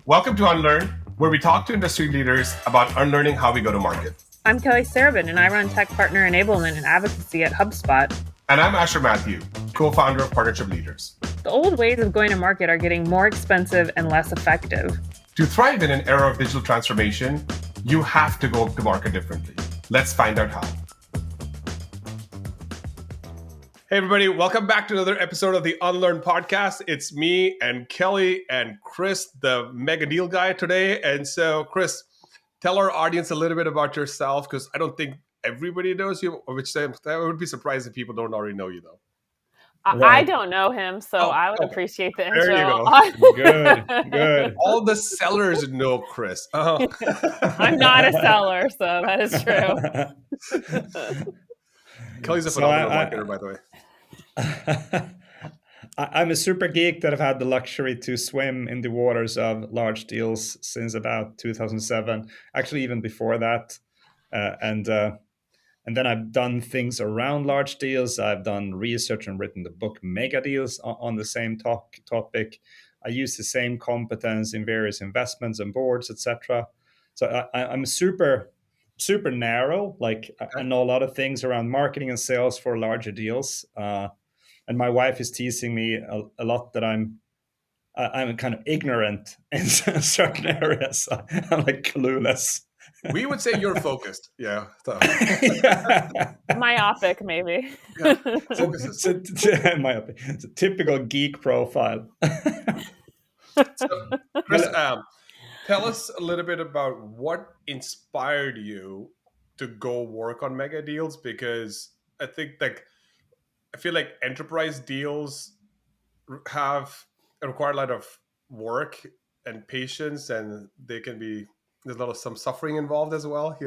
Welcome to Unlearn, where we talk to industry leaders about unlearning how we go to market. I'm Kelly Sarabin, and I run Tech Partner Enablement and Advocacy at HubSpot. And I'm Asher Matthew, co-founder of Partnership Leaders. The old ways of going to market are getting more expensive and less effective. To thrive in an era of digital transformation, you have to go to market differently. Let's find out how. Hey, everybody. Welcome back to another episode of the Unlearn podcast. It's me and Kelly and Chris, the mega deal guy today. And so, Chris, tell our audience a little bit about yourself, because I don't think everybody knows you, which I would be surprised if people don't already know you, though. I don't know him, so I would appreciate the intro. There you go. Good. All the sellers know Chris. Oh. I'm not a seller, so that is true. Kelly's a phenomenal marketer, by the way. I'm a super geek that have had the luxury to swim in the waters of large deals since about 2007, actually even before that. And then I've done things around large deals. I've done research and written the book Mega Deals on the same topic. I use the same competence in various investments and boards, etc. So I'm super narrow. I know a lot of things around marketing and sales for larger deals. And my wife is teasing me a lot that I'm kind of ignorant in certain areas. I'm like clueless. We would say you're focused. Yeah. Myopic, maybe. Yeah. Focuses. Myopic. It's a typical geek profile. So, Chris, tell us a little bit about what inspired you to go work on mega deals, because I feel like enterprise deals require a lot of work and patience, and there's a lot of some suffering involved as well,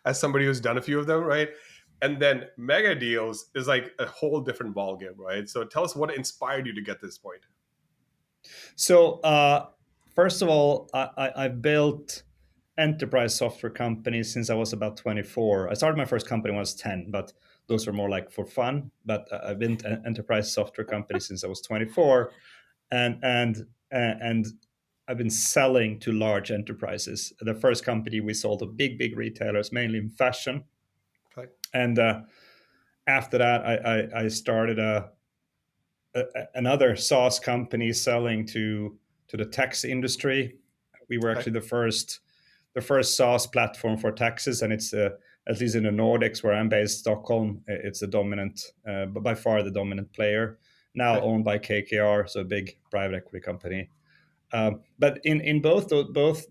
as somebody who's done a few of them, right? And then mega deals is like a whole different ballgame, right? So tell us what inspired you to get to this point. So first of all, I've built enterprise software companies since I was about 24. I started my first company when I was 10, but those were more like for fun. But I've been an enterprise software company since I was 24, and I've been selling to large enterprises. The first company we sold to big retailers, mainly in fashion. Okay. And after that, I started another SaaS company selling to the tax industry. We were actually the first SaaS platform for taxes, and it's at least in the Nordics, where I'm based, Stockholm. It's the dominant, but by far the dominant player. Now owned by KKR, so a big private equity company. But in both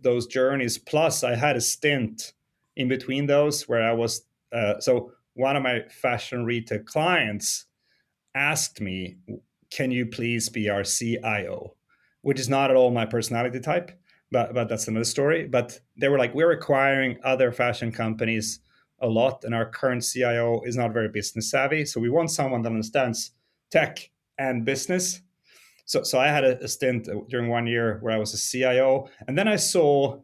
those journeys, plus I had a stint in between those where I was. So one of my fashion retail clients asked me, "Can you please be our CIO?" Which is not at all my personality type, but that's another story. But they were like, "We're acquiring other fashion companies a lot, and our current CIO is not very business savvy. So we want someone that understands tech and business." So I had a stint during 1 year where I was a CIO, and then I saw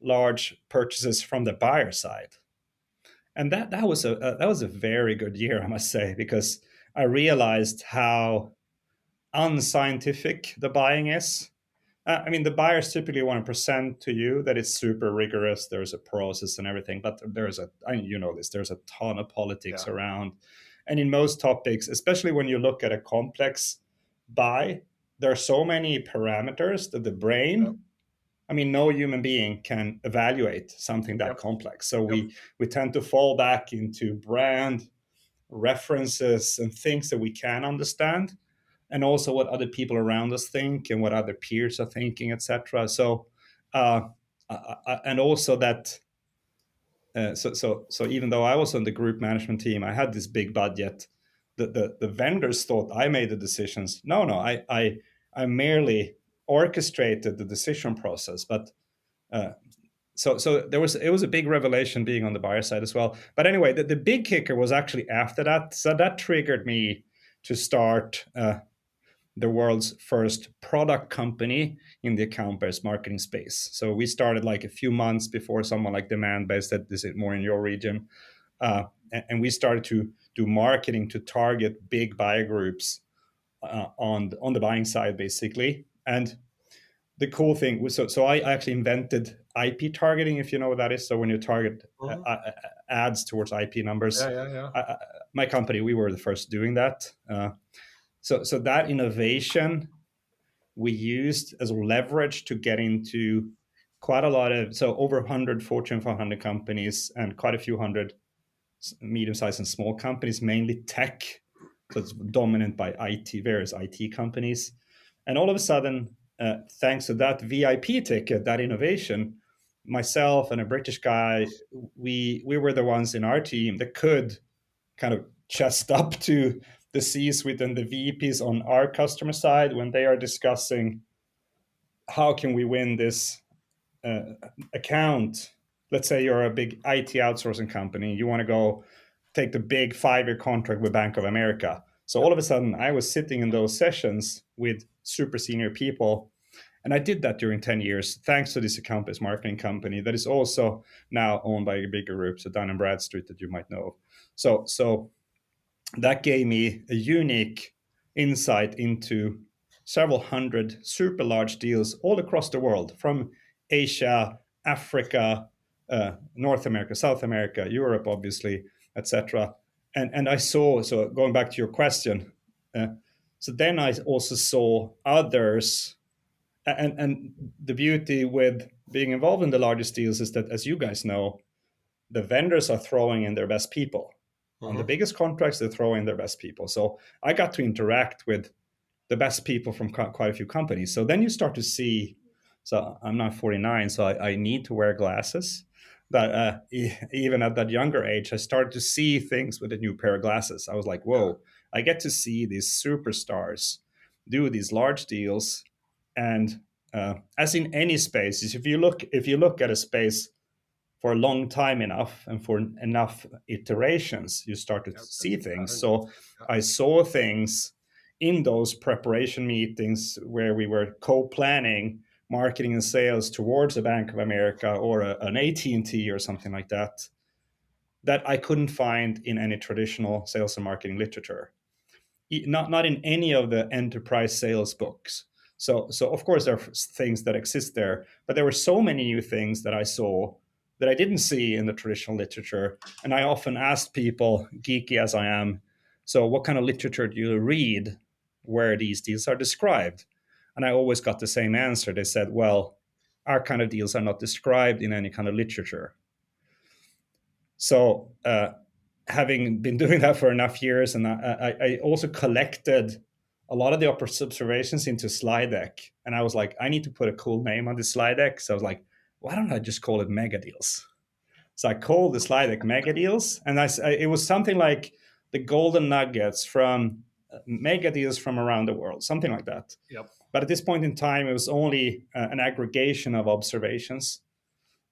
large purchases from the buyer side, and that was a very good year, I must say, because I realized how unscientific the buying is. The buyers typically want to present to you that it's super rigorous. There's a process and everything, but there's a ton of politics around. And in most topics, especially when you look at a complex buy, there are so many parameters that the brain, no human being can evaluate something that complex. So we tend to fall back into brand references and things that we can understand, and also what other people around us think and what other peers are thinking, etc. So, and also that. So even though I was on the group management team, I had this big budget. The vendors thought I made the decisions. No, I merely orchestrated the decision process. But so it was a big revelation being on the buyer side as well. But anyway, the big kicker was actually after that. So that triggered me to start the world's first product company in the account-based marketing space. So we started like a few months before someone like Demand-based, that is it more in your region, and we started to do marketing to target big buyer groups on the buying side, basically. And the cool thing was, so I actually invented IP targeting, if you know what that is. So when you target Mhm. ads towards IP numbers, Yeah. my company, we were the first doing that. So that innovation we used as leverage to get into quite a lot of, so over 100 Fortune 500 companies and quite a few hundred medium-sized and small companies, mainly tech. So it's dominant by IT, various IT companies. And all of a sudden, thanks to that VIP ticket, that innovation, myself and a British guy, we were the ones in our team that could kind of chest up to the C-suite and the VPs on our customer side when they are discussing how can we win this uh, account. Let's say you're a big IT outsourcing company, you want to go take the big 5-year contract with Bank of America. So all of a sudden, I was sitting in those sessions with super senior people, and I did that during 10 years, thanks to this account-based marketing company that is also now owned by a bigger group, so Dun& Bradstreet, that you might know. So that gave me a unique insight into several hundred super large deals all across the world, from Asia, Africa, North America, South America, Europe, obviously, etc. And I saw, so going back to your question, so then I also saw others, and the beauty with being involved in the largest deals is that, as you guys know, the vendors are throwing in their best people. On the Mhm. biggest contracts, they're throwing their best people. So I got to interact with the best people from quite a few companies. So then you start to see. So I'm not 49, so I need to wear glasses. But even at that younger age, I started to see things with a new pair of glasses. I was like, Yeah. whoa, I get to see these superstars do these large deals. And as in any space, if you look at a space for a long time enough and for enough iterations, you start to Yeah. see things. Patterns. So Yeah. I saw things in those preparation meetings where we were co-planning marketing and sales towards a Bank of America or an AT&T or something like that, that I couldn't find in any traditional sales and marketing literature, not in any of the enterprise sales books. So of course there are things that exist there, but there were so many new things that I saw that I didn't see in the traditional literature. And I often asked people, geeky as I am, so what kind of literature do you read where these deals are described? And I always got the same answer. They said, well, our kind of deals are not described in any kind of literature. So having been doing that for enough years, and I also collected a lot of the observations into slide deck, and I was like, I need to put a cool name on this slide deck. So I was like, why don't I just call it Mega Deals? So I called the slide deck Mega Deals, and it was something like the golden nuggets from Mega Deals from around the world, something like that. Yep. But at this point in time, it was only an aggregation of observations.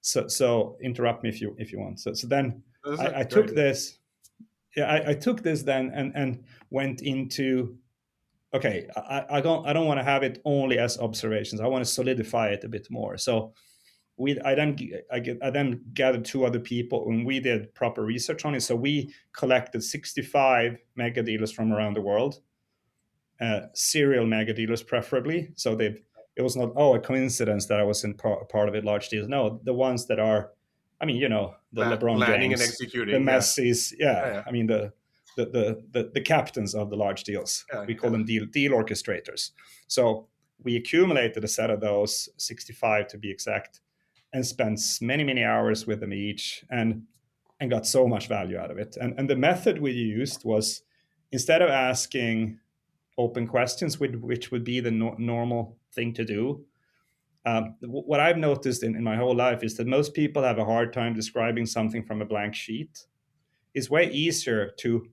So interrupt me if you want. So then This is a I great. took this. Yeah, I took this then and went into, okay, I don't want to have it only as observations. I want to solidify it a bit more. So I then gathered two other people and we did proper research on it. So we collected 65 mega dealers from around the world, serial mega dealers preferably. So it was not, a coincidence that I was in part of it, large deals. No, the ones that are, I mean, the LeBron Planning and James, the executing. Yeah. Messis, Yeah. yeah. Yeah. I mean the captains of the large deals. Yeah. We call them deal orchestrators. So we accumulated a set of those, 65 to be exact, and spent many hours with them each, and got so much value out of it. And the method we used was, instead of asking open questions, which would be the normal thing to do. What I've noticed in my whole life is that most people have a hard time describing something from a blank sheet. It's way easier to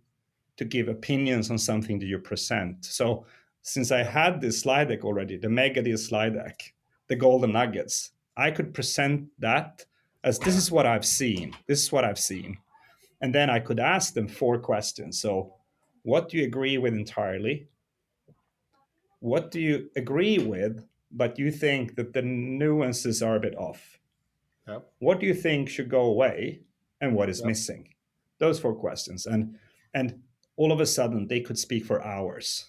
give opinions on something that you present. So since I had this slide deck already, the mega deal slide deck, the golden nuggets, I could present that as, this is what I've seen. This is what I've seen. And then I could ask them 4 questions. So what do you agree with entirely? What do you agree with, but you think that the nuances are a bit off? Yep. What do you think should go away, and what is Yep. missing? Those 4 questions, and all of a sudden they could speak for hours.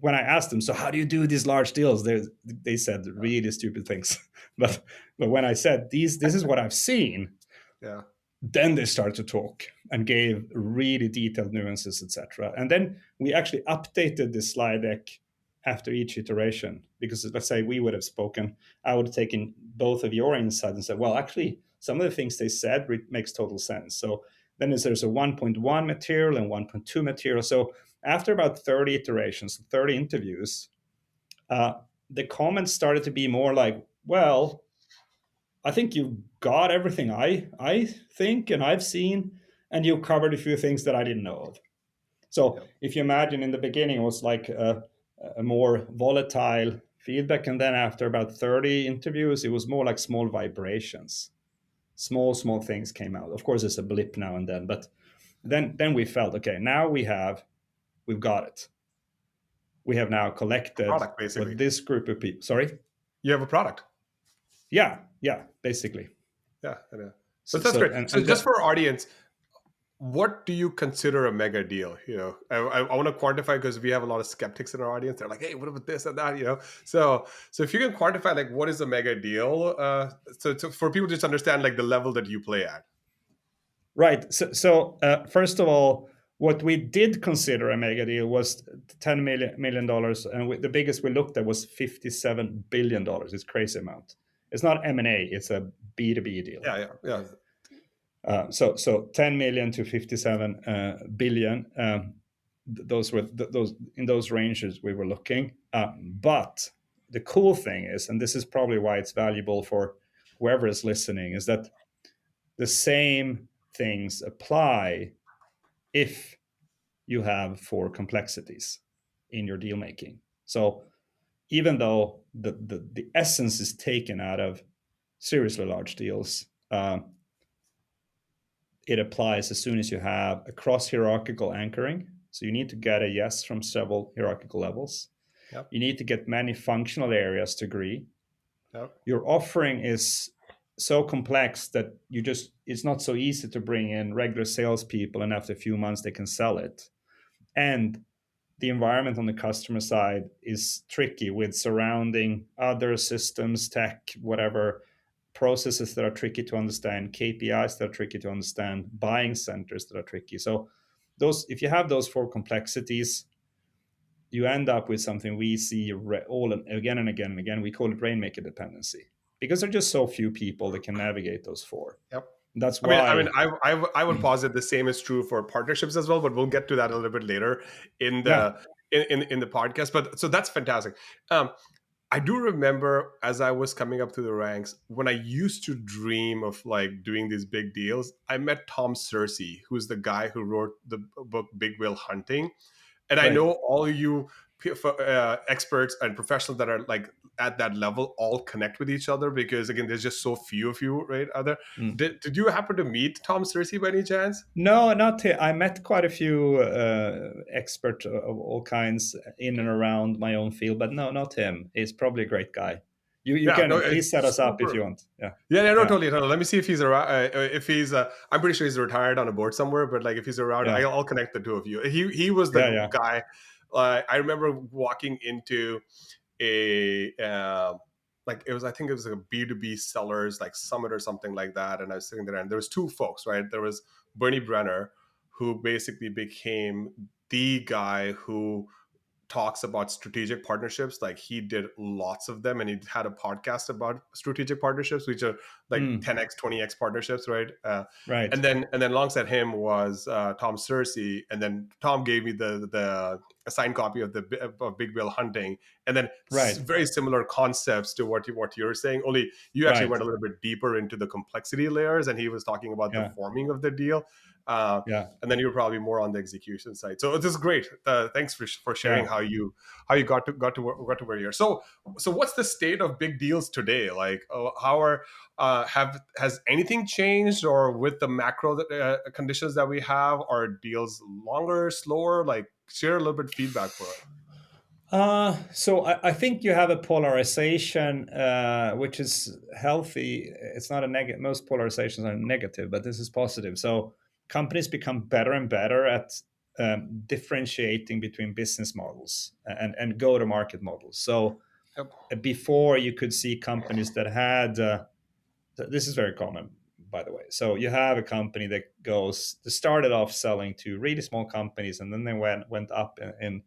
when I asked them, so how do you do these large deals? They said really stupid things. but when I said this is what I've seen, Yeah. then they started to talk and gave really detailed nuances, etc. And then we actually updated the slide deck after each iteration, because let's say we would have spoken, I would have taken both of your insights and said, well, actually, some of the things they said makes total sense. So then there's a 1.1 material and 1.2 material. So after about 30 iterations, 30 interviews, the comments started to be more like, well, I think you got everything I think and I've seen, and you covered a few things that I didn't know of. So Yep. if you imagine in the beginning, it was like a more volatile feedback. And then after about 30 interviews, it was more like small vibrations. Small things came out. Of course, it's a blip now and then, but then we felt, okay, now we've got it. We have now collected Product, basically. what this group of people, sorry? You have a product. Yeah, basically. Yeah. Yeah. So, That's great. and, So and just for our audience, what do you consider a mega deal? I want to quantify, because we have a lot of skeptics in our audience. They're like, hey, what about this and that? So if you can quantify, like, what is a mega deal, so for people to just understand, like, the level that you play at. Right. So first of all, what we did consider a mega deal was $10 million, and the biggest we looked at was $57 billion. It's a crazy amount. It's not M&A; it's a B2B deal. Yeah. So 10 million to 57 billion. Those were those in those ranges we were looking. But the cool thing is, and this is probably why it's valuable for whoever is listening, is that the same things apply if you have 4 complexities in your deal making. So even though the essence is taken out of seriously large deals, it applies as soon as you have a cross hierarchical anchoring. So you need to get a yes from several hierarchical levels. Yep. You need to get many functional areas to agree. Yep. Your offering is so complex that it's not so easy to bring in regular salespeople, and after a few months they can sell it. And the environment on the customer side is tricky, with surrounding other systems, tech, whatever, processes that are tricky to understand, KPIs that are tricky to understand, buying centers that are tricky. So if you have those 4 complexities, you end up with something we see all again and again and again. We call it rainmaker dependency, because there are just so few people that can navigate those 4. Yep. That's I mean, why. I would posit the same is true for partnerships as well, but we'll get to that a little bit later in Yeah. the in the podcast. But so that's fantastic. I do remember, as I was coming up through the ranks, when I used to dream of, like, doing these big deals, I met Tom Searcy, who's the guy who wrote the book Big Whale Hunting. And I Right. know all you experts and professionals that are, like, at that level all connect with each other, because, again, there's just so few of you, right, out there. Did you happen to meet Tom Searcy by any chance? No, not him. I met quite a few experts of all kinds in and around my own field, but no, not him. He's probably a great guy. You Yeah, no, can please set it's us up if super. you want. Yeah. Yeah, no, Yeah. totally. Let me see if he's around. If he's, I'm pretty sure he's retired on a board somewhere. But, like, if he's around, Yeah. I'll connect the two of you. He was Yeah. the Yeah. guy. I remember walking into a like, it was, I think it was like a B2B sellers, like, summit or something like that, and I was sitting there, and there was 2 folks, right? There was Bernie Brenner, who basically became the guy who talks about strategic partnerships. Like, he did lots of them, and he had a podcast about strategic partnerships, which are like 10x 20x partnerships, right? Right. And then alongside him was Tom Searcy, and then Tom gave me the a signed copy of of Big Whale Hunting, and then Right. very similar concepts to what you're saying, only you actually Right. went a little bit deeper into the complexity layers, and he was talking about the Yeah. forming of the deal. Yeah. And then you're probably more on the execution side. So this is great. Thanks for sharing Yeah. how you got to where you're. So what's the state of big deals today? Like, how are has anything changed, or with the macro conditions that we have, are deals longer, slower? Like, share a little bit feedback for it. So I think you have a polarization, which is healthy. It's not a negative. Most polarizations are negative, but this is positive. So companies become better and better at differentiating between business models and go-to-market models. So Yep. before you could see companies that had this is very common, by the way. So you have a company that started off selling to really small companies, and then they went up in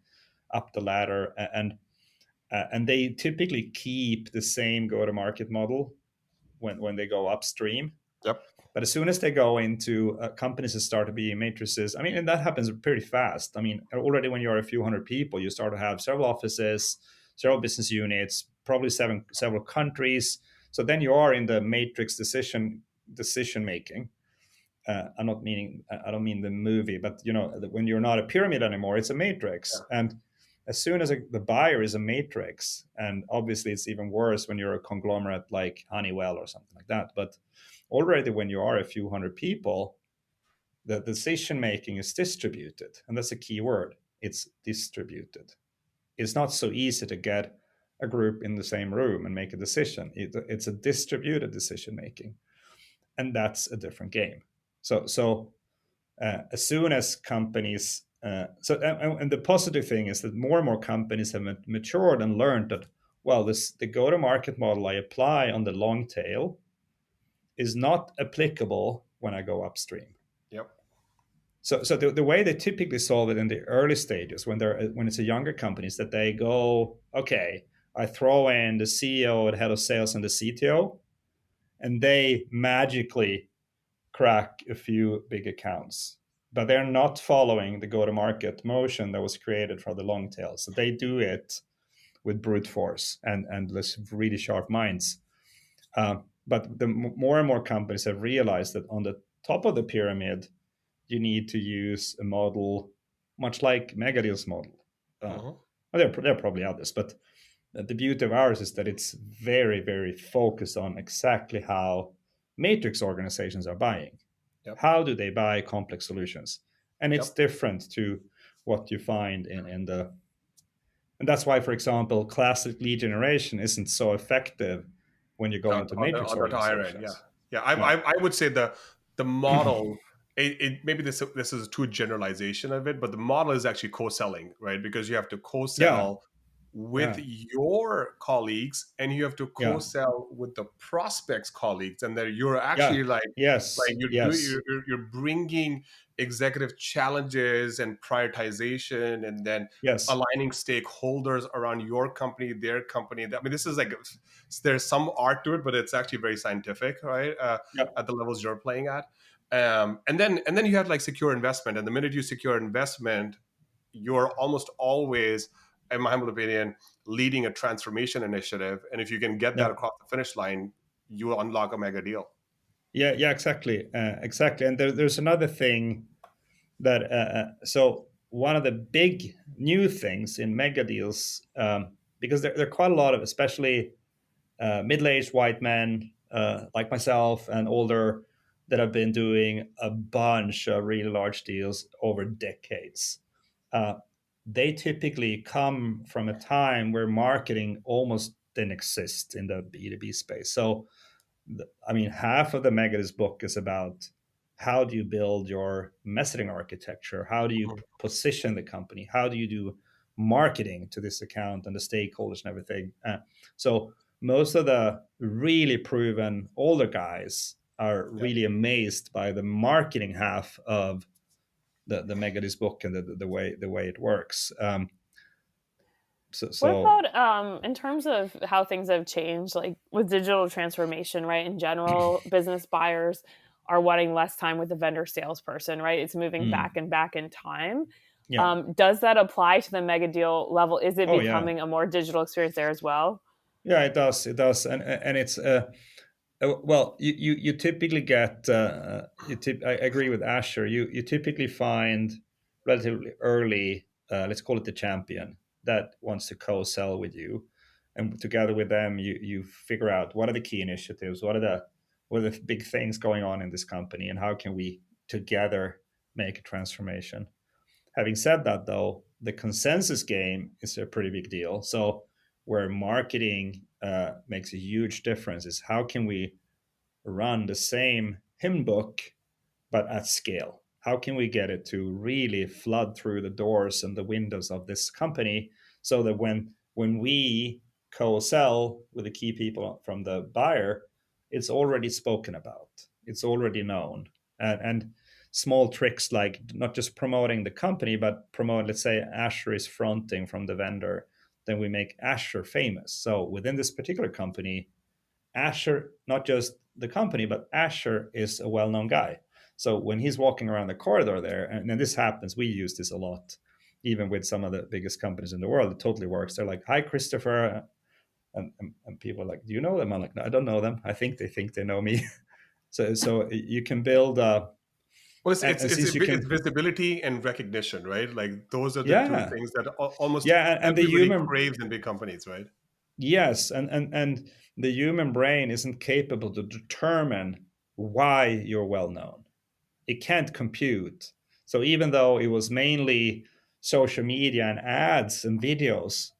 up the ladder, and they typically keep the same go-to-market model when they go upstream. Yep. But as soon as they go into companies that start to be matrices, I mean, and that happens pretty fast. I mean, already when you're a few hundred people, you start to have several offices, several business units, probably several countries. So then you are in the matrix decision making. I don't mean the movie, but when you're not a pyramid anymore, it's a matrix. Yeah. And as soon as the buyer is a matrix, and obviously it's even worse when you're a conglomerate like Honeywell or something like that. But already when you are a few hundred people, the decision making is distributed, and that's a key word. It's distributed. It's not so easy to get a group in the same room and make a decision. It's a distributed decision making, and that's a different game. So as soon as companies and the positive thing is that more and more companies have matured and learned that, well, the go-to-market model I apply on the long tail is not applicable when I go upstream. Yep. So the way they typically solve it in the early stages, when it's a younger company, is that they go, okay, I throw in the CEO, the head of sales, and the CTO, and they magically crack a few big accounts. But they're not following the go-to-market motion that was created for the long tail. So they do it with brute force and really sharp minds. But the more and more companies have realized that on the top of the pyramid, you need to use a model much like Megadeal's model. Mhm. Well, there are probably others, but the beauty of ours is that it's very, very focused on exactly how matrix organizations are buying. Yep. How do they buy complex solutions? And it's Yep. different to what you find in the. And that's why, for example, classic lead generation isn't so effective when you go into matrix On the higher end, yeah, organizations. yeah. Yeah. I would say the model. Maybe this is too generalization of it, but the model is actually co-selling, right? Because you have to Yeah. co-sell with Yeah. your colleagues, and you have to Yeah. co-sell with the prospects' colleagues, and then you're actually Yeah. Yes. Yes. you're bringing executive challenges and prioritization, and then Yes. aligning stakeholders around your company, their company. I mean, this is like there's some art to it, but it's actually very scientific, right? Yeah. At the levels you're playing at, and then you have like secure investment, and the minute you secure investment, you're almost always, in my humble opinion, leading a transformation initiative, and if you can get that Yeah. across the finish line, you unlock a mega deal. Yeah. Yeah. Exactly. Exactly. And there's another thing that so one of the big new things in mega deals, because there are quite a lot of, especially middle-aged white men like myself and older, that have been doing a bunch of really large deals over decades. Uh, they typically come from a time where marketing almost didn't exist in the B2B space. So I mean, half of the Megadis book is about how do you build your messaging architecture? How do you Mhm. position the company? How do you do marketing to this account and the stakeholders and everything? So most of the really proven older guys are Yep. really amazed by the marketing half of the Megadis book and the way it works. So, What so about in terms of how things have changed, like with digital transformation, right? In general, business buyers are wanting less time with the vendor salesperson, right? It's moving mm, back and back in time. yeah. Does that apply to the mega deal level? Is it Oh yeah. becoming a more digital experience there as well? Yeah, it does. It does, and it's well, you typically get I agree with Asher. You typically find relatively early, let's call it the champion that wants to co-sell with you, and together with them, you figure out what are the key initiatives, what are the big things going on in this company, and how can we together make a transformation. Having said that, though, the consensus game is a pretty big deal. So where marketing makes a huge difference is how can we run the same hymn book but at scale? how can we get it to really flood through the doors and the windows of this company, so that when we co-sell with the key people from the buyer, it's already spoken about, it's already known. And small tricks like not just promoting the company, but promote, let's say Azure is fronting from the vendor, then we make Azure famous. So within this particular company, Azure, not just the company, but Azure is a well-known guy. So when he's walking around the corridor there, and this happens, we use this a lot, even with some of the biggest companies in the world, it totally works. They're like, "Hi, Christopher," and people are like, "Do you know them?" I'm like, "No, I don't know them. I think they know me." So you can build, Well, and since you it's can, visibility and recognition, right? Like those are the two yeah, things that almost yeah, and the everybody human, craves in big companies, right? yes, and the human brain isn't capable to determine why you're well known. It can't compute. So even though it was mainly social media and ads and videos,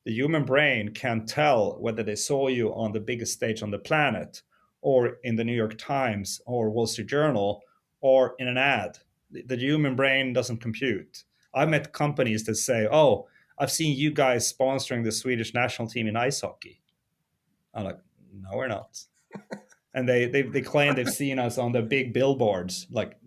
the human brain can't tell whether they saw you on the biggest stage on the planet, or in the New York Times or Wall Street Journal, or in an ad. The human brain doesn't compute. I've met companies that say, "Oh, I've seen you guys sponsoring the Swedish national team in ice hockey." I'm like, "No, we're not." And they claim they've seen us on the big billboards. Like,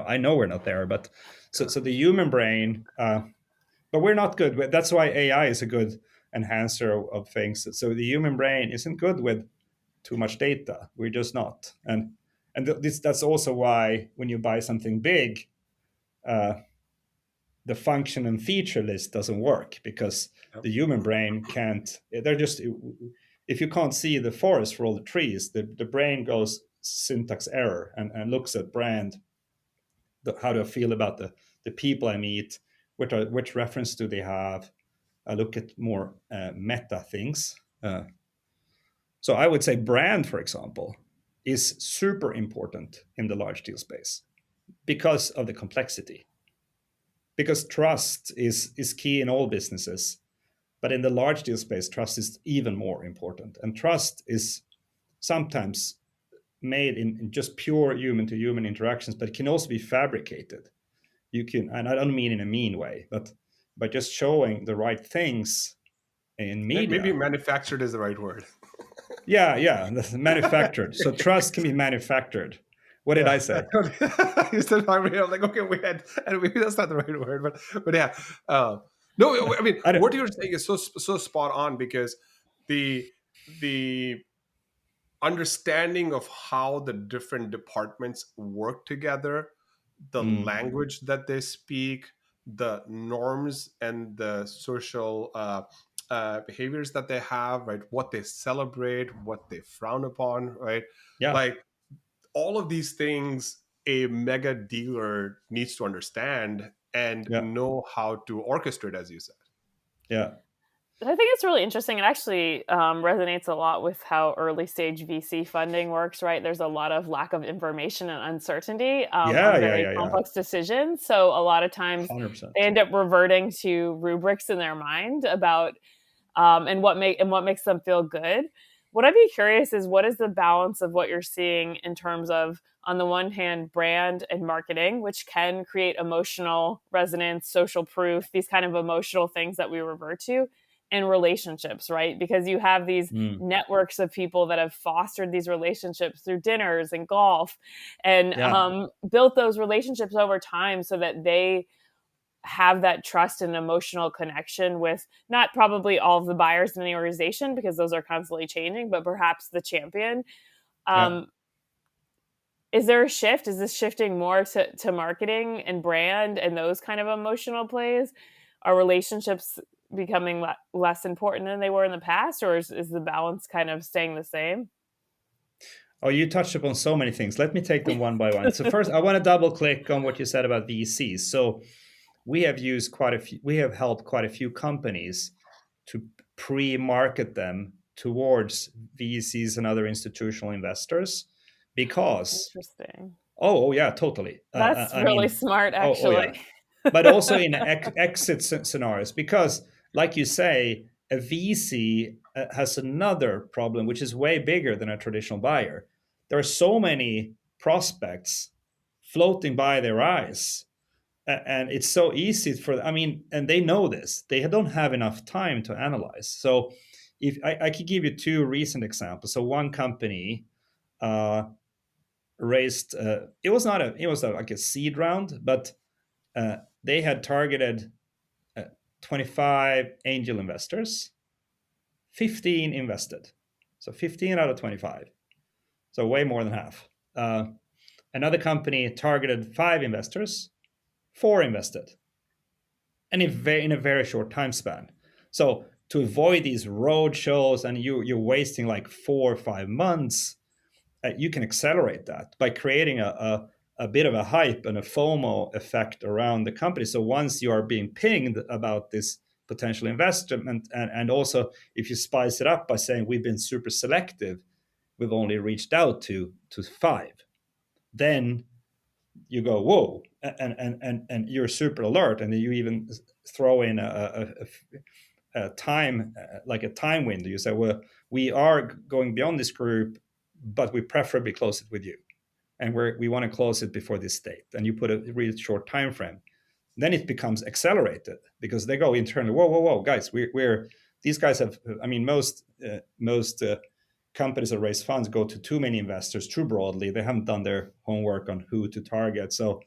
I know we're not there, but so the human brain, but we're not good with. That's why AI is a good enhancer of things. So the human brain isn't good with too much data. We're just not. And that's also why when you buy something big, uh, the function and feature list doesn't work, because Yep. the human brain can't. They're just, if you can't see the forest for all the trees, the brain goes syntax error, and looks at brand, how do I feel about the people I meet, which reference do they have. I look at more meta things. So I would say brand, for example, is super important in the large deal space because of the complexity. Because trust is key in all businesses, but in the large deal space, trust is even more important. And trust is sometimes made in just pure human to human interactions, but it can also be fabricated. You can, and I don't mean in a mean way, but by just showing the right things in Maybe media. manufactured is the right word. Yeah, manufactured. So trust can be manufactured. What did Yeah, I say? you said my brain. I'm like, okay, we had, and maybe that's not the right word, but yeah. No, I mean, I don't, what you're saying is so spot on, because the the understanding of how the different departments work together, the language that they speak, the norms and the social behaviors that they have, right? What they celebrate, what they frown upon, right? yeah, Like all of these things, a mega dealer needs to understand and yeah, know how to orchestrate, as you said. yeah. I think it's really interesting. It actually resonates a lot with how early stage VC funding works, right? There's a lot of lack of information and uncertainty Yeah, on yeah, very yeah, yeah. complex decisions. So a lot of times they 100%. end up reverting to rubrics in their mind about and what makes them feel good. What I'd be curious is, what is the balance of what you're seeing in terms of, on the one hand, brand and marketing, which can create emotional resonance, social proof, these kind of emotional things that we revert to, and relationships, right? Because you have these Mm, networks of people that have fostered these relationships through dinners and golf, and yeah, built those relationships over time so that they have that trust and emotional connection with not probably all of the buyers in the organization, because those are constantly changing, but perhaps the champion. yeah. Um, is there a shift? Is this shifting more to marketing and brand and those kind of emotional plays? Are relationships becoming less important than they were in the past, or is the balance kind of staying the same? Oh, you touched upon so many things. Let me take them one by one. So first, I want to double click on what you said about VCs. So we have helped quite a few companies to pre-market them towards VCs and other institutional investors, because Interesting. yeah, totally. That's I really mean, smart, oh actually. yeah, but also in exit scenarios, because, like you say, a VC has another problem, which is way bigger than a traditional buyer. There are so many prospects floating by their eyes. And it's so easy for, I mean, and they know this, they don't have enough time to analyze. So if I could give you two recent examples. So one company raised, it was like a seed round, but they had targeted 25 angel investors, 15 invested. So 15 out of 25. So way more than half. Another company targeted 5 investors, 4 invested, and in a very short time span. So to avoid these road shows and you're wasting like 4 or 5 months, you can accelerate that by creating a bit of a hype and a FOMO effect around the company. So once you are being pinged about this potential investment, and also if you spice it up by saying we've been super selective, we've only reached out to 5, then you go whoa, and you're super alert, and you even throw in a time, like a time window. You say, well, we are going beyond this group, but we preferably close it with you, and we want to close it before this date, and you put a really short time frame. Then it becomes accelerated because they go internally, whoa, guys, we're these guys have, I mean, most companies that raise funds go to too many investors too broadly. They haven't done their homework on who to target. So,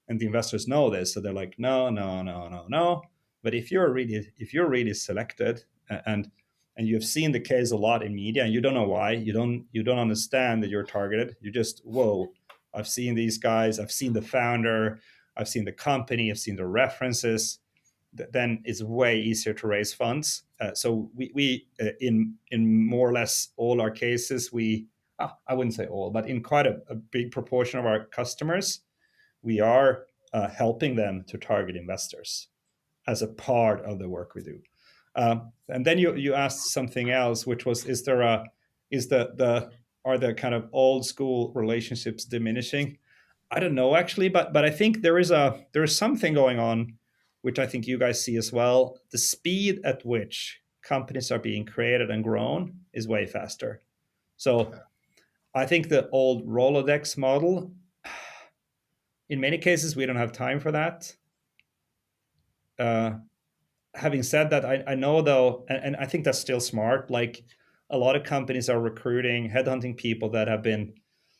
and the investors know this, so they're like, no. But if you're really selected, and you've seen the case a lot in media, and you don't know why, you don't understand that you're targeted. You just, whoa, I've seen these guys, I've seen the founder, I've seen the company, I've seen the references, then it's way easier to raise funds. So we in more or less all our cases, I wouldn't say all, but in quite a big proportion of our customers, we are helping them to target investors as a part of the work we do. And then you asked something else, which was, are the kind of old school relationships diminishing? I don't know actually, but I think there is something going on, which I think you guys see as well. The speed at which companies are being created and grown is way faster. So I think the old Rolodex model, in many cases, we don't have time for that. Having said that, I know though, and I think that's still smart. Like a lot of companies are recruiting, headhunting people that have been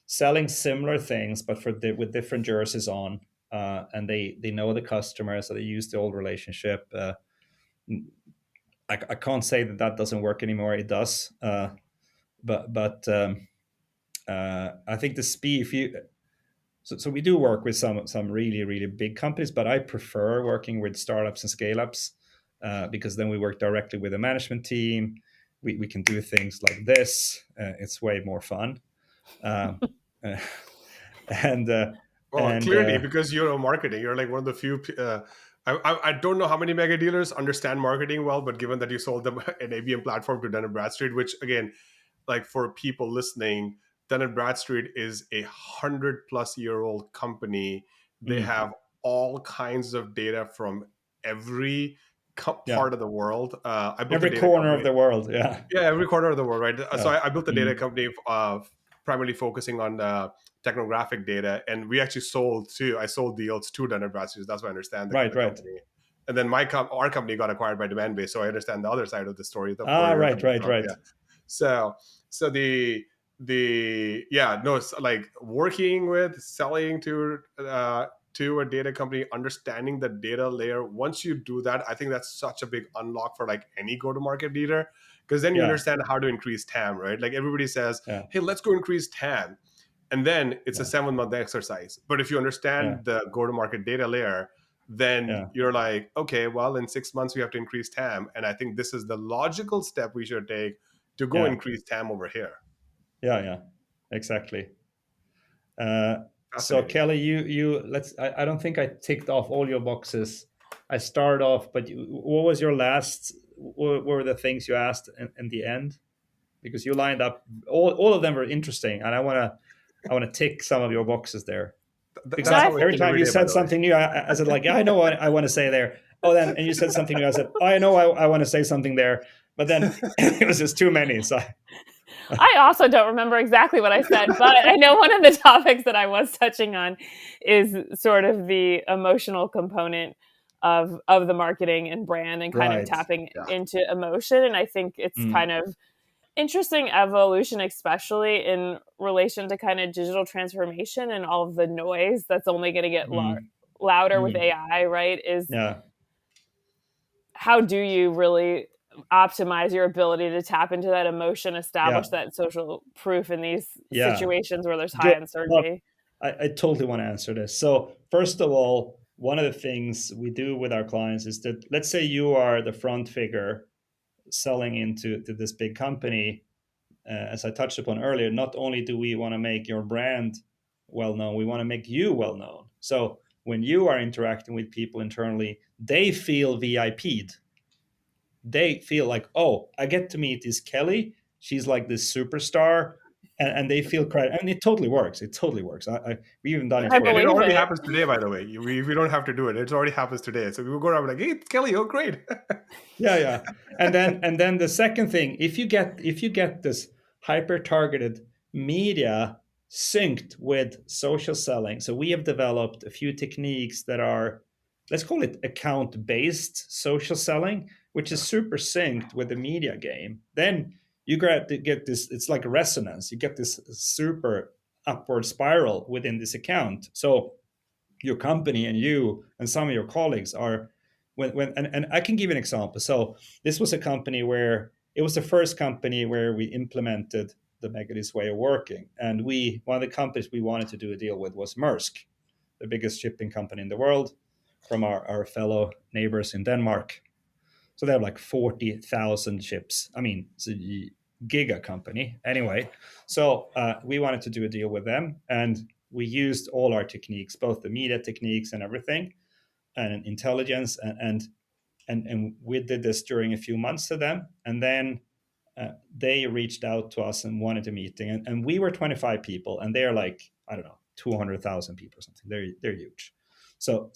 selling similar things, but with different jerseys on, and they know the customer, so they use the old relationship. I can't say that doesn't work anymore. It does, but I think the speed. So we do work with some really big companies, but I prefer working with startups and scale-ups because then we work directly with the management team. We can do things like this. It's way more fun. Clearly, because you're a marketing, you're like one of the few. I don't know how many mega dealers understand marketing well, but given that you sold them an ABM platform to Dun & Bradstreet, which again, like for people listening, Dun & Bradstreet is 100+ year old company. They have all kinds of data from every part of the world. I built every corner of the world. Yeah, every corner of the world, right? So I built a data company primarily focusing on technographic data, and we actually I sold deals to Dun & Bradstreet. That's why I understand the company. And then our company got acquired by Demandbase, so I understand the other side of the story. Right. Yeah. So it's like working with, selling to a data company, understanding the data layer. Once you do that, I think that's such a big unlock for like any go-to-market leader, because then you understand how to increase TAM, right? Like everybody says, hey, let's go increase TAM. And then it's a 7-month exercise. But if you understand the go-to-market data layer, then you're like, okay, well, in 6 months, we have to increase TAM. And I think this is the logical step we should take to go increase TAM over here. Yeah, exactly. So Kelly, you I don't think I ticked off all your boxes. I started off, but what was your last? What were the things you asked in the end? Because you lined up all of them were interesting, and I want to tick some of your boxes there. Because every time you said something new, I said like, I know what I want to say there. Oh, then and you said something new. I said, I know I want to say something there, but then it was just too many. So I also don't remember exactly what I said, but I know one of the topics that I was touching on is sort of the emotional component of the marketing and brand and kind of Right. tapping Yeah. into emotion. And I think it's kind of interesting evolution, especially in relation to kind of digital transformation and all of the noise that's only going to get Mm. louder with Mm. AI, right? Is Yeah. how do you really optimize your ability to tap into that emotion, establish Yeah. that social proof in these Yeah. situations where there's high Good. Well, uncertainty? I totally want to answer this. So, first of all, one of the things we do with our clients is that, let's say you are the front figure selling into to this big company. As I touched upon earlier, not only do we want to make your brand well known, we want to make you well known. So, when you are interacting with people internally, they feel VIP'd. They feel like, oh, I get to meet this Kelly. She's like this superstar, and they feel credit. And it totally works. It totally works. We've even done it I for. And it believe already it. happens today, by the way. We don't have to do it. It already happens today. So we will go around like, hey, Kelly, oh, great. Yeah, yeah. And then the second thing, if you get this hyper targeted media synced with social selling, so we have developed a few techniques that are, let's call it account based social selling, which is super synced with the media game. Then you get this, it's like a resonance. You get this super upward spiral within this account. So your company and you and some of your colleagues are, and I can give you an example. So this was a company where it was the first company where we implemented the Megadis way of working, and one of the companies we wanted to do a deal with was Maersk, the biggest shipping company in the world, from our fellow neighbors in Denmark. So they have like 40,000 ships. I mean, it's a giga company. Anyway, so we wanted to do a deal with them, and we used all our techniques, both the media techniques and everything, and intelligence, and we did this during a few months to them, and then they reached out to us and wanted a meeting, and we were 25 people, and they're like, I don't know, 200,000 people or something. They're huge. So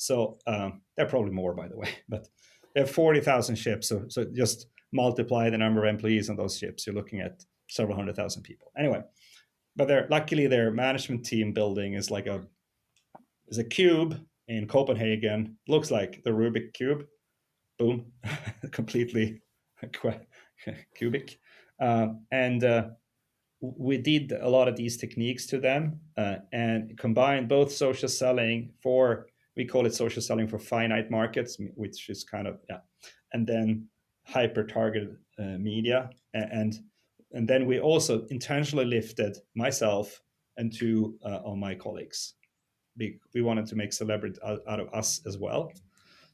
they're probably more, by the way, but they have 40,000 ships. So just multiply the number of employees on those ships. You're looking at several 100,000 people. Anyway, but luckily their management team building is a cube in Copenhagen. Looks like the Rubik cube. Boom, completely cubic. And we did a lot of these techniques to them, and combined both social selling for, we call it social selling for finite markets, which is kind of, yeah, and then hyper targeted media, and then we also intentionally lifted myself and two of my colleagues. We wanted to make celebrity out of us as well.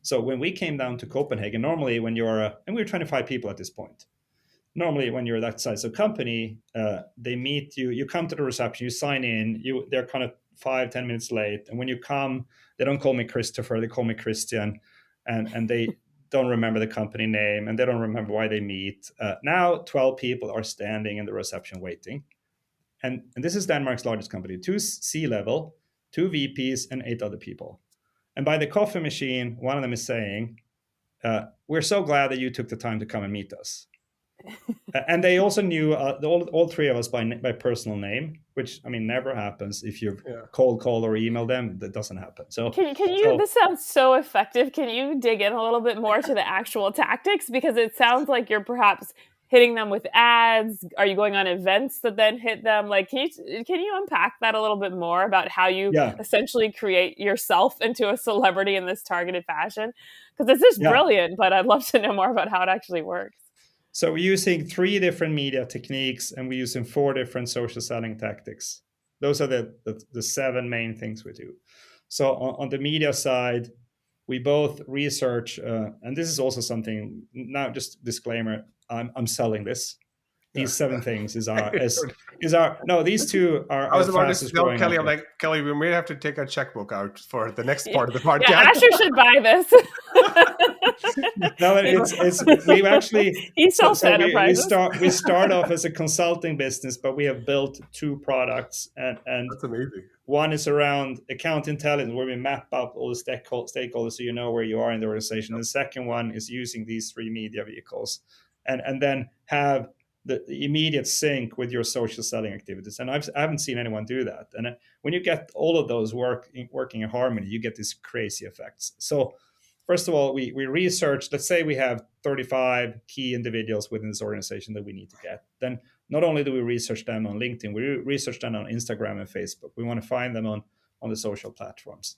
So when we came down to Copenhagen, normally when you're and we were 25 people at this point, normally when you're that size of company, they meet you, you come to the reception, you sign in, they're kind of 5-10 minutes late, and when you come, they don't call me Christopher, they call me Christian, and they don't remember the company name, and they don't remember why they meet. Now 12 people are standing in the reception waiting, and this is Denmark's largest company, 2 C-level, 2 VPs, and 8 other people. And by the coffee machine, one of them is saying, we're so glad that you took the time to come and meet us. And they also knew all three of us by personal name, which, I mean, never happens if you cold call or email them. That doesn't happen. So Can you? This sounds so effective. Can you dig in a little bit more to the actual tactics, because it sounds like you're perhaps hitting them with ads? Are you going on events that then hit them? Like, can you unpack that a little bit more about how you yeah, essentially create yourself into a celebrity in this targeted fashion? Because this is yeah. brilliant, but I'd love to know more about how it actually works. So we're using 3 different media techniques, and we're using 4 different social selling tactics. Those are the 7 main things we do. So on the media side, we both research, and this is also something. Now, just disclaimer: I'm selling this. These 7 things is our no. These 2 are I our was about to fastest tell growing Kelly, I'm offer. like, Kelly, we may have to take a checkbook out for the next Yeah, part of the yeah, podcast. Asher should buy this. No, it's we've actually, He sells to so enterprises. we start off as a consulting business, but we have built 2 products, and That's amazing. one is around account intelligence, where we map out all the stakeholders so you know where you are in the organization. The second one is using these 3 media vehicles, and then have the immediate sync with your social selling activities. And I haven't seen anyone do that. And when you get all of those working in harmony, you get these crazy effects. So first of all, we researched, let's say we have 35 key individuals within this organization that we need to get. Then not only do we research them on LinkedIn, we research them on Instagram and Facebook. We want to find them on the social platforms.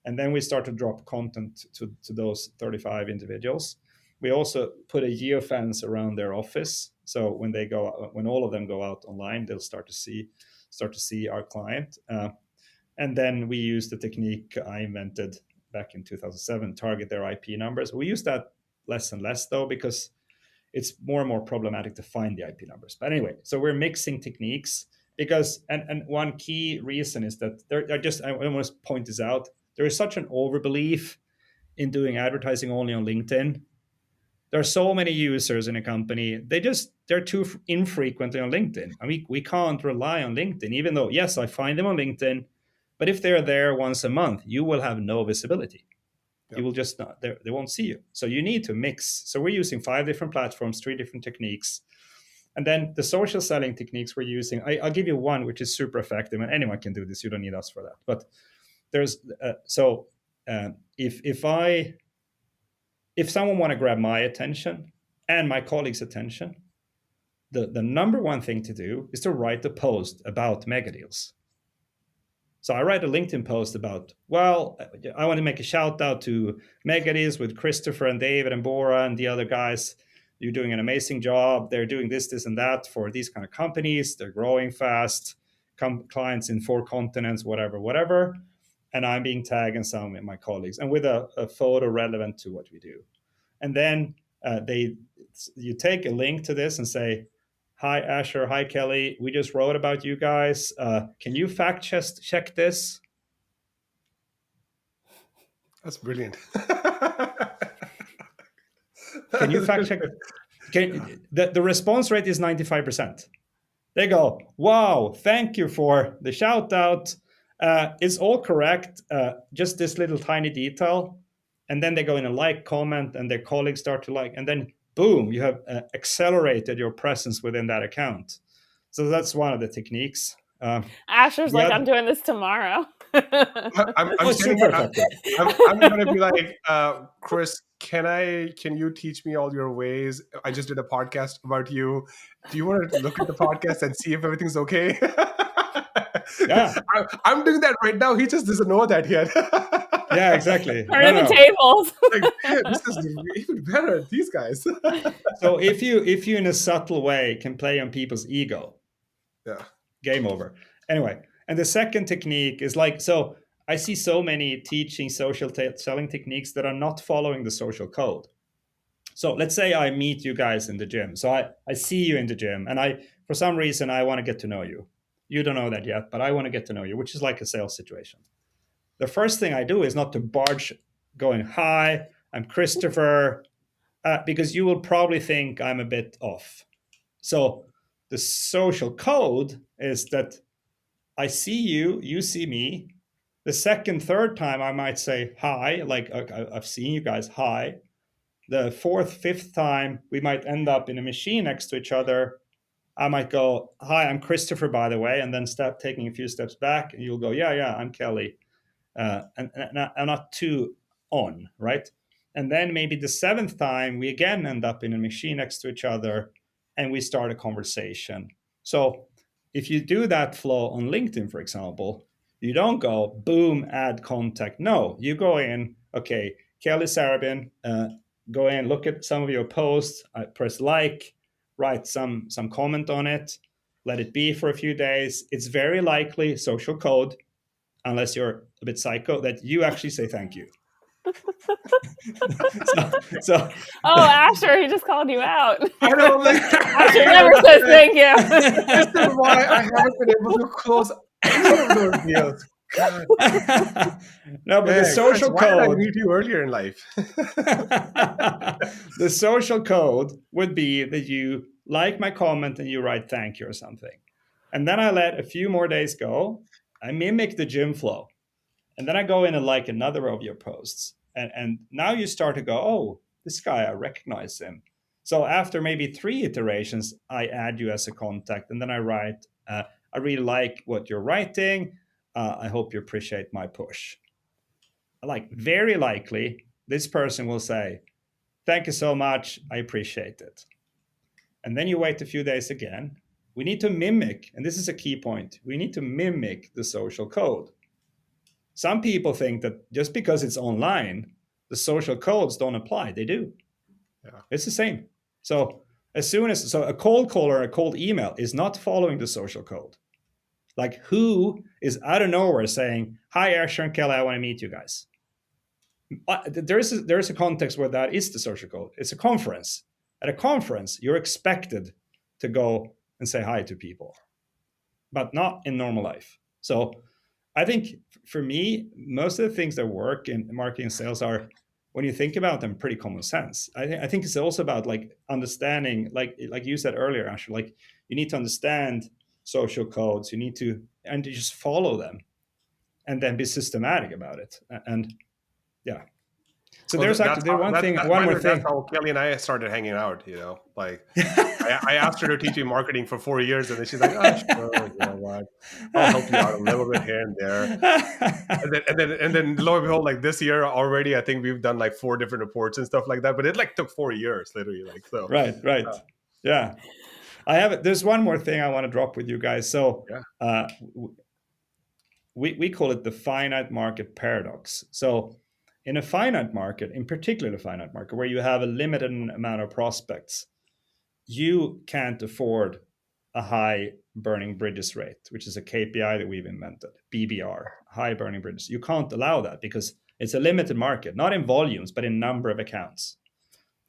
And then we start to drop content to those 35 individuals. We also put a geofence around their office. So when all of them go out online, they'll start to see our client. And then we use the technique I invented back in 2007, target their IP numbers. We use that less and less though, because it's more and more problematic to find the IP numbers. But anyway, so we're mixing techniques because, and one key reason is that I want to point this out. There is such an overbelief in doing advertising only on LinkedIn. There are so many users in a company. They're too infrequently on LinkedIn. I mean, we can't rely on LinkedIn, even though, yes, I find them on LinkedIn, but if they're there once a month, you will have no visibility. Yep. You will just not, they won't see you. So you need to mix. So we're using 5 different platforms, 3 different techniques. And then the social selling techniques we're using, I'll give you one, which is super effective, and anyone can do this. You don't need us for that. But there's, if someone want to grab my attention and my colleagues' attention, the number one thing to do is to write a post about mega deals. So I write a LinkedIn post about, well, I want to make a shout out to mega deals with Christopher and David and Bora and the other guys. You're doing an amazing job. They're doing this, this, and that for these kind of companies. They're growing fast, clients in 4 continents, whatever. And I'm being tagged and some of my colleagues, and with a photo relevant to what we do. And then you take a link to this and say, hi, Asher, hi, Kelly, we just wrote about you guys. Can you fact check this? That's brilliant. Can you fact check? The response rate is 95%. They go, wow, thank you for the shout out. It's all correct, just this little tiny detail. And then they go in a like, comment, and their colleagues start to like, and then boom, you have accelerated your presence within that account. So that's one of the techniques. Asher's like, I'm doing this tomorrow. I'm going to be like, Chris, can you teach me all your ways? I just did a podcast about you. Do you want to look at the podcast and see if everything's okay? Yeah, I'm doing that right now. He just doesn't know that yet. Yeah, exactly. Turning the tables. Like, man, this is even better. These guys. So if you in a subtle way can play on people's ego, yeah, game over. Anyway, and the second technique is like, so I see so many teaching social selling techniques that are not following the social code. So let's say I meet you guys in the gym. So I see you in the gym, and for some reason I want to get to know you. You don't know that yet, but I want to get to know you, which is like a sales situation. The first thing I do is not to barge going, hi, I'm Christopher, because you will probably think I'm a bit off. So the social code is that I see you, you see me. The second, third time I might say hi, like I've seen you guys, hi. The 4th, 5th time we might end up in a machine next to each other. I might go, hi, I'm Christopher, by the way, and then start taking a few steps back, and you'll go, yeah, I'm Kelly. And I'm not too on, right? And then maybe the 7th time, we again end up in a machine next to each other, and we start a conversation. So if you do that flow on LinkedIn, for example, you don't go, boom, add contact. No, you go in, okay, Kelly Sarabin, go in, look at some of your posts, press like, write some comment on it, let it be for a few days. It's very likely social code, unless you're a bit psycho, that you actually say thank you. Asher, he just called you out. I know. Like, Asher never says thank you. This is why I haven't been able to close any of those deals. God. No, but the social Chris, why code. did I meet you earlier in life? The social code would be that you like my comment and you write thank you or something. And then I let a few more days go. I mimic the gym flow. And then I go in and like another of your posts. And now you start to go, oh, this guy, I recognize him. So after maybe 3 iterations, I add you as a contact, and then I write, I really like what you're writing. I hope you appreciate my push. Like, very likely, this person will say, thank you so much. I appreciate it. And then you wait a few days again. We need to mimic, and this is a key point, we need to mimic the social code. Some people think that just because it's online, the social codes don't apply. They do. Yeah. It's the same. So a cold call or a cold email is not following the social code. Like, who is out of nowhere saying, hi, Asher and Kelly, I want to meet you guys. There is a context where that is the social code. It's a conference. At a conference, you're expected to go and say hi to people, but not in normal life. So I think for me, most of the things that work in marketing and sales are, when you think about them, pretty common sense. I think it's also about like understanding, like you said earlier, Asher, like you need to understand social codes. You need to just follow them, and then be systematic about it. And yeah. So Well, there's that's actually how, one by the more way, that's thing. how Kelly and I started hanging out. Like I asked her to teach me marketing for 4 years, and then she's like, "Oh, sure, you know what? I'll help you out a little bit here and there." And then lo and behold, like this year already, I think we've done like 4 different reports and stuff like that. But it like took 4 years, literally. Like so, Right. Yeah. There's one more thing I want to drop with you guys. So yeah. we call it the finite market paradox. So in a finite market, in particular the finite market, where you have a limited amount of prospects, you can't afford a high burning bridges rate, which is a KPI that we've invented, BBR, high burning bridges. You can't allow that because it's a limited market, not in volumes, but in number of accounts.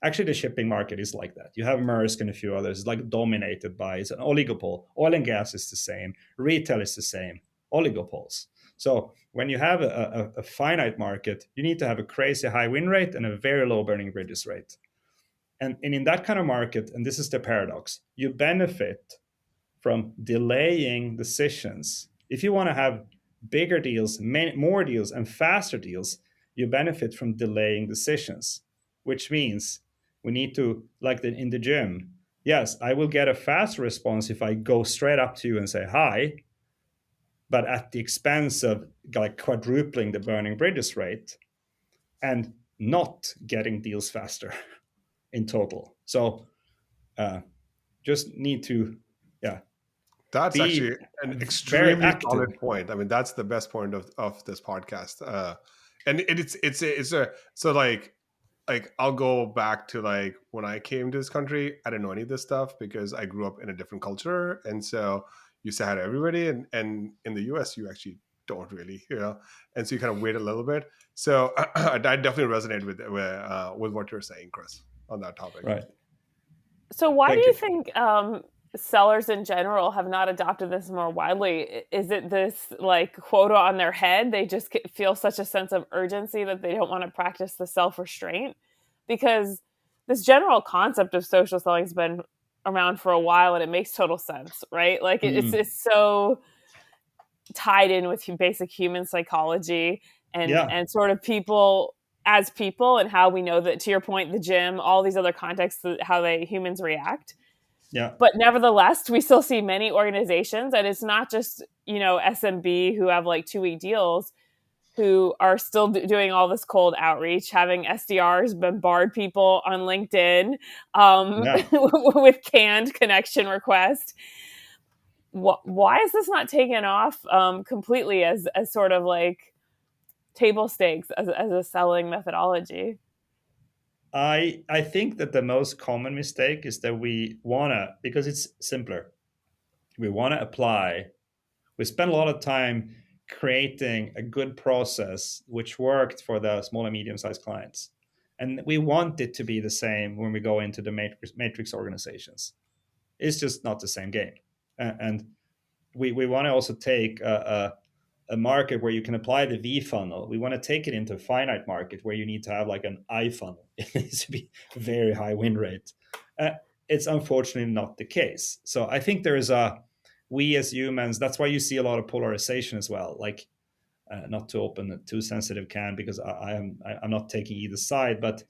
Actually, the shipping market is like that. You have Maersk and a few others. It's like dominated by, it's an oligopoly. Oil and gas is the same. Retail is the same. Oligopoles. So when you have a finite market, you need to have a crazy high win rate and a very low burning bridges rate. And in that kind of market, and this is the paradox, you benefit from delaying decisions. If you want to have bigger deals, more deals, and faster deals, you benefit from delaying decisions, which means we need to, like in the gym, yes, I will get a fast response if I go straight up to you and say hi, but at the expense of like quadrupling the burning bridges rate and not getting deals faster in total. So just need to, yeah, That's be actually an very extremely active. solid point. I mean, that's the best point of this podcast. And it's a so like I'll go back to like when I came to this country, I didn't know any of this stuff because I grew up in a different culture, and so you say hi to everybody, and in the US you actually don't really, and so you kind of wait a little bit. So I definitely resonate with what you're saying, Chris, on that topic. Right. So why do Thank you you. think sellers in general have not adopted this more widely? Is it this like quota on their head? They just feel such a sense of urgency that they don't want to practice the self-restraint? Because this general concept of social selling has been around for a while and it makes total sense, right? Like it's so tied in with basic human psychology and Yeah. sort of people as people and how we know that, to your point, the gym, all these other contexts, how humans react. Yeah. But nevertheless, we still see many organizations, and it's not just, SMB who have like 2-week deals, who are still doing all this cold outreach, having SDRs bombard people on LinkedIn Yeah. with canned connection requests. Why is this not taken off completely as sort of like table stakes as a selling methodology? I think that the most common mistake is that we wanna, because it's simpler, we wanna apply. We spend a lot of time creating a good process which worked for the small and medium-sized clients, and we want it to be the same when we go into the matrix organizations. It's just not the same game, and we want to also take a market where you can apply the V funnel. We want to take it into a finite market where you need to have like an I funnel. It needs to be very high win rate. It's unfortunately not the case. So I think there is we as humans, that's why you see a lot of polarization as well. Like, not to open a too sensitive can because I'm not taking either side, but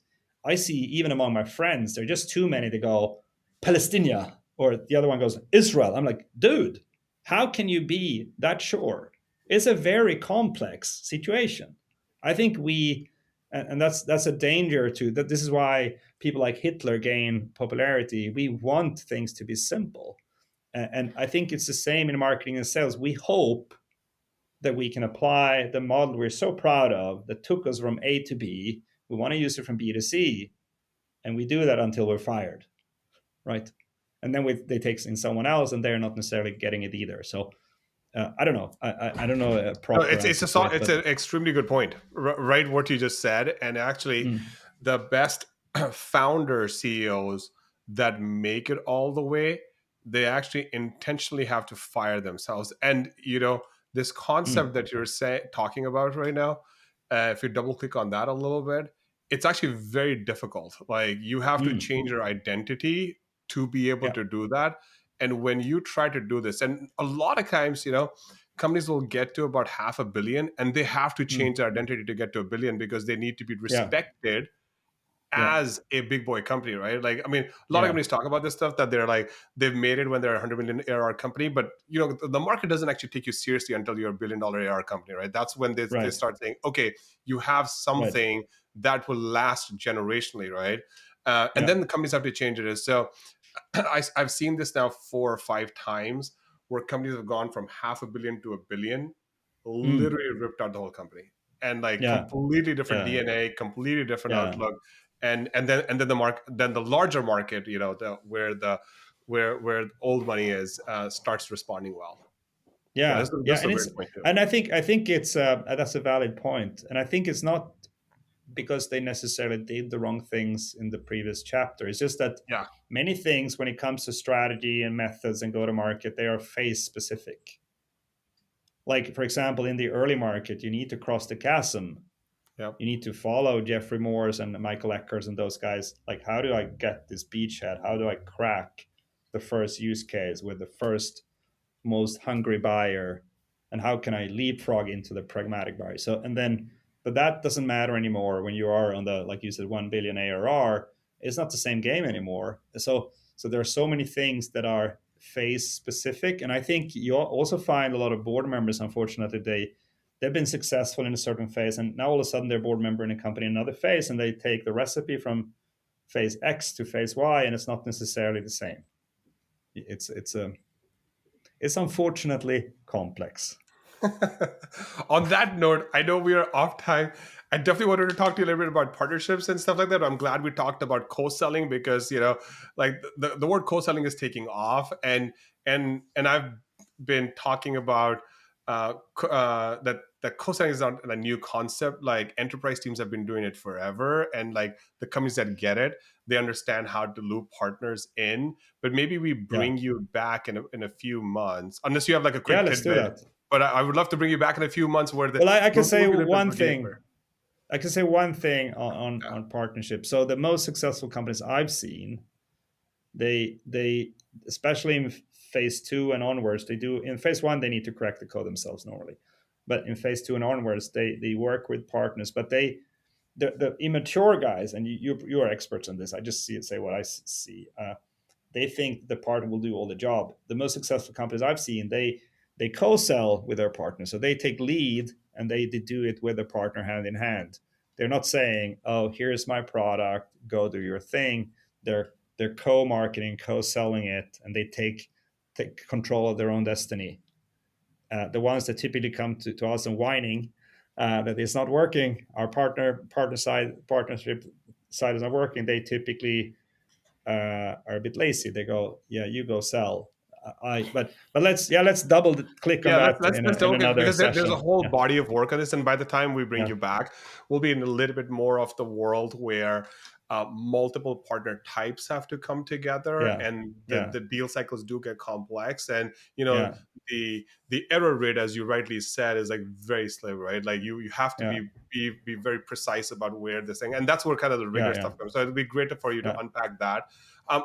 I see even among my friends, there are just too many that go Palestine, or the other one goes Israel. I'm like, dude, how can you be that sure? It's a very complex situation. I think and that's a danger to that. This is why people like Hitler gain popularity. We want things to be simple, and I think it's the same in marketing and sales. We hope that we can apply the model we're so proud of that took us from A to B. We want to use it from B to C, and we do that until we're fired, right? And then they take in someone else, and they're not necessarily getting it either. So I don't know. I don't know a No, proper answer to it, it's but an extremely good point, right? What you just said, and actually, mm, the best founder CEOs that make it all the way, they actually intentionally have to fire themselves. And this mm, concept that you're talking about right now, if you double click on that a little bit, it's actually very difficult. Like you have to mm, change your identity to be able yeah, to do that. And when you try to do this, and a lot of times, companies will get to about 500 million and they have to mm, change their identity to get to 1 billion because they need to be yeah, respected yeah, as a big boy company, right? Like, I mean, a lot of yeah, companies talk about this stuff that they're like, they've made it when they're a 100 million ARR company, but the market doesn't actually take you seriously until you're a $1 billion ARR company, right? That's when they right, start saying, okay, you have right, something that will last generationally, right? And yeah, then the companies have to change it. So I've seen this now 4 or 5 times where companies have gone from 500 million to 1 billion, mm, literally ripped out the whole company, and like yeah, completely different yeah, DNA, completely different yeah, outlook, and then the larger market, where old money is, starts responding well. Yeah, yeah, this yeah. is a And great point too. I think it's that's a valid point, and I think it's not because they necessarily did the wrong things in the previous chapter. It's just that Yeah, many things, when it comes to strategy and methods and go to market, they are phase specific. Like, for example, in the early market, you need to cross the chasm. yeah. You need to follow Jeffrey Moore's and Michael Eckers and those guys. Like, how do I get this beachhead? How do I crack the first use case with the first most hungry buyer, and how can I leapfrog into the pragmatic buyer? So, and then, but that doesn't matter anymore when you are on the, like you said, 1 billion ARR. It's not the same game anymore. So there are so many things that are phase specific, and I think you also find a lot of board members. Unfortunately, they've been successful in a certain phase, and now all of a sudden they're board member in a company in another phase, and they take the recipe from phase X to phase Y, and it's not necessarily the same. It's unfortunately complex. On that note, I know we are off time. I definitely wanted to talk to you a little bit about partnerships and stuff like that. I'm glad we talked about co-selling because like the word co-selling is taking off, and I've been talking about that co-selling is not a new concept. Like enterprise teams have been doing it forever, and like the companies that get it, they understand how to loop partners in. But maybe we Yeah. bring you back in a few months, unless you have like a Yeah, quick let's do tidbit. that. But I would love to bring you back in a few months where Well, I can say we'll get a bit one more thing. deeper. I can say one thing Yeah. on partnership. So the most successful companies I've seen, they especially in phase two and onwards, they do in phase one they need to crack the code themselves normally, but in phase two and onwards they work with partners. But the immature guys, and you are experts on this. I just say what I see. They think the partner will do all the job. The most successful companies I've seen, they co-sell with their partner. So they take lead and they do it with the partner hand in hand. They're not saying, "Oh, here's my product, go do your thing." They're co-marketing, co-selling it, and they take control of their own destiny. The ones that typically come to us and whining that it's not working, our partnership side is not working. They typically are a bit lazy. They go, "Yeah, you go sell." But let's double click on Yeah, that let's in okay, another because there's a session. whole Yeah, body of work on this, and by the time we bring yeah, you back, we'll be in a little bit more of the world where multiple partner types have to come together, yeah, and yeah, the deal cycles do get complex, and yeah, the error rate, as you rightly said, is like very slim, right? Like you have to yeah, be very precise about where this thing, and that's where kind of the yeah, rigor yeah, stuff comes. So it'd be great for you to yeah, unpack that.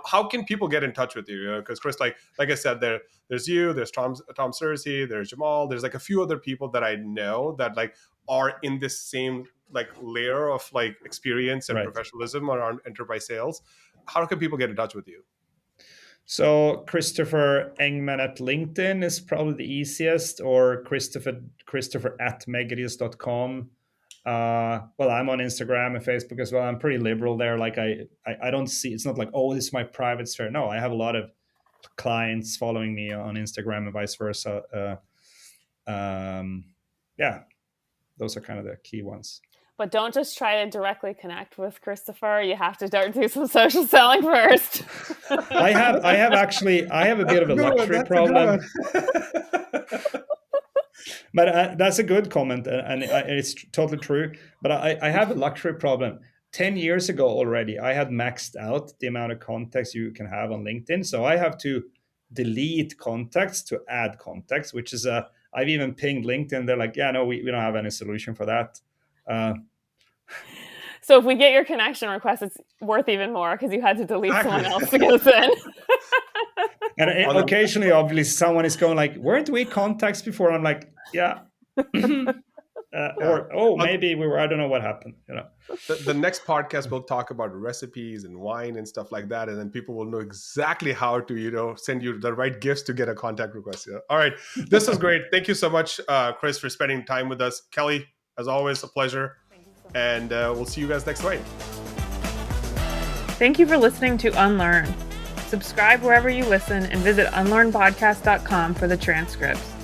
How can people get in touch with you? Because Chris, like I said, there's you, there's Tom Searcy, there's Jamal, there's like a few other people that I know that like are in this same like layer of like experience and Right. professionalism around enterprise sales. How can people get in touch with you? So Christopher Engman at LinkedIn is probably the easiest, or Christopher at megadius.com. Well, I'm on Instagram and Facebook as well. I'm pretty liberal there. Like I don't see, it's not like, oh, this is my private sphere. No, I have a lot of clients following me on Instagram and vice versa. Yeah, those are kind of the key ones. But don't just try to directly connect with Christopher. You have to start do some social selling first. I have a bit of a luxury problem. But that's a good comment, and it's totally true. But I have a luxury problem. 10 years ago already, I had maxed out the amount of contacts you can have on LinkedIn. So I have to delete contacts to add contacts, which is I've even pinged LinkedIn. They're like, yeah, no, we don't have any solution for that. So if we get your connection request, it's worth even more because you had to delete someone else to get us in. And occasionally, obviously, someone is going like, weren't we contacts before? I'm like, yeah. Or, oh, maybe we were, I don't know what happened. The next podcast we'll talk about recipes and wine and stuff like that. And then people will know exactly how to, send you the right gifts to get a contact request. All right. This was great. Thank you so much, Chris, for spending time with us. Kelly, as always, a pleasure. And we'll see you guys next week. Thank you for listening to Unlearn. Subscribe wherever you listen and visit unlearnpodcast.com for the transcripts.